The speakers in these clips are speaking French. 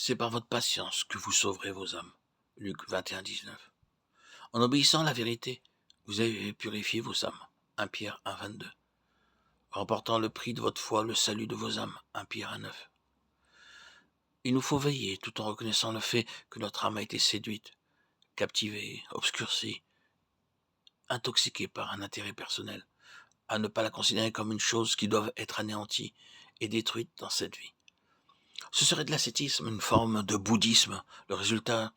C'est par votre patience que vous sauverez vos âmes. Luc 21, 19. En obéissant à la vérité, vous avez purifié vos âmes. 1 Pierre 1, 22. Remportant le prix de votre foi, le salut de vos âmes. 1 Pierre 1, 9. Il nous faut veiller tout en reconnaissant le fait que notre âme a été séduite, captivée, obscurcie, intoxiquée par un intérêt personnel, à ne pas la considérer comme une chose qui doit être anéantie et détruite dans cette vie. Ce serait de l'ascétisme, une forme de bouddhisme. Le résultat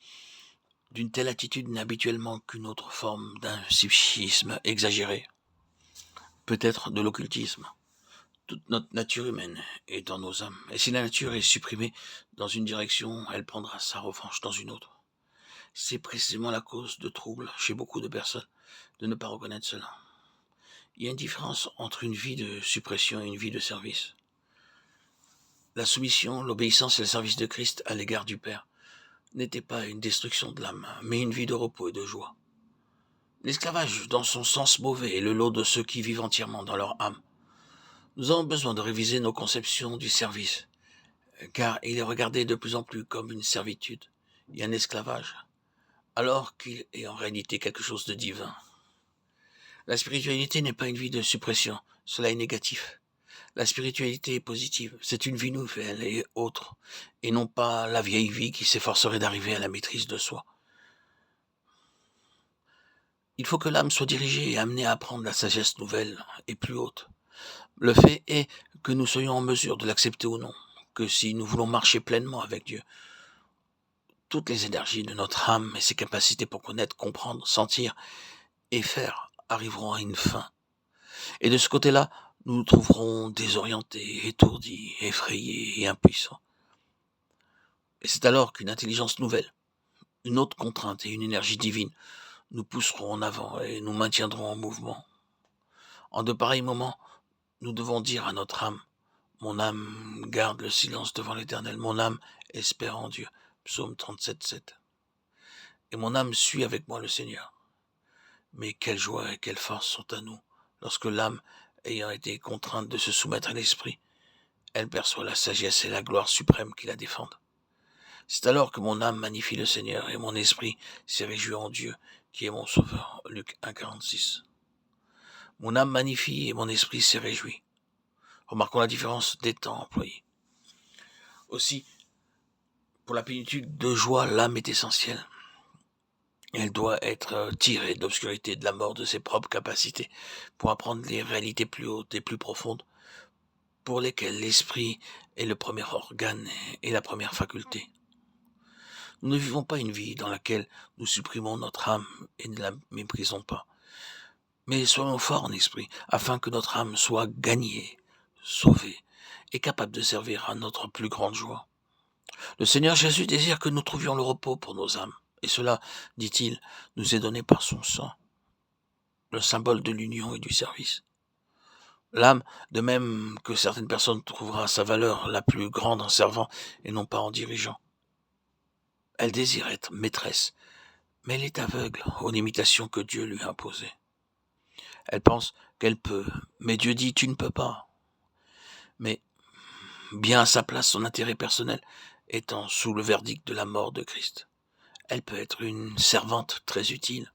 d'une telle attitude n'est habituellement qu'une autre forme d'un psychisme exagéré, peut-être de l'occultisme. Toute notre nature humaine est dans nos âmes, et si la nature est supprimée dans une direction, elle prendra sa revanche dans une autre. C'est précisément la cause de troubles chez beaucoup de personnes de ne pas reconnaître cela. Il y a une différence entre une vie de suppression et une vie de service. La soumission, l'obéissance et le service de Christ à l'égard du Père n'était pas une destruction de l'âme, mais une vie de repos et de joie. L'esclavage, dans son sens mauvais, est le lot de ceux qui vivent entièrement dans leur âme. Nous avons besoin de réviser nos conceptions du service, car il est regardé de plus en plus comme une servitude et un esclavage, alors qu'il est en réalité quelque chose de divin. La spiritualité n'est pas une vie de suppression, cela est négatif. La spiritualité est positive, c'est une vie nouvelle et autre, et non pas la vieille vie qui s'efforcerait d'arriver à la maîtrise de soi. Il faut que l'âme soit dirigée et amenée à apprendre la sagesse nouvelle et plus haute. Le fait est que nous soyons en mesure de l'accepter ou non, que si nous voulons marcher pleinement avec Dieu, toutes les énergies de notre âme et ses capacités pour connaître, comprendre, sentir et faire arriveront à une fin. Et de ce côté-là, nous nous trouverons désorientés, étourdis, effrayés et impuissants. Et c'est alors qu'une intelligence nouvelle, une autre contrainte et une énergie divine nous pousseront en avant et nous maintiendront en mouvement. En de pareils moments, nous devons dire à notre âme: mon âme garde le silence devant l'Éternel, mon âme espère en Dieu. Psaume 37, 7. Et mon âme suit avec moi le Seigneur. Mais quelle joie et quelle force sont à nous lorsque l'âme, ayant été contrainte de se soumettre à l'esprit, elle perçoit la sagesse et la gloire suprême qui la défendent. C'est alors que mon âme magnifie le Seigneur et mon esprit s'est réjoui en Dieu, qui est mon sauveur. Luc 1, 46. Mon âme magnifie et mon esprit s'est réjoui. Remarquons la différence des temps employés. Aussi, pour la plénitude de joie, l'âme est essentielle. Elle doit être tirée de l'obscurité, de la mort de ses propres capacités, pour apprendre les réalités plus hautes et plus profondes, pour lesquelles l'esprit est le premier organe et la première faculté. Nous ne vivons pas une vie dans laquelle nous supprimons notre âme et ne la méprisons pas, mais soyons forts en esprit, afin que notre âme soit gagnée, sauvée, et capable de servir à notre plus grande joie. Le Seigneur Jésus désire que nous trouvions le repos pour nos âmes, et cela, dit-il, nous est donné par son sang, le symbole de l'union et du service. L'âme, de même que certaines personnes, trouvera sa valeur la plus grande en servant et non pas en dirigeant. Elle désire être maîtresse, mais elle est aveugle aux limitations que Dieu lui a imposées. Elle pense qu'elle peut, mais Dieu dit: tu ne peux pas. Mais bien à sa place, son intérêt personnel étant sous le verdict de la mort de Christ. Elle peut être une servante très utile,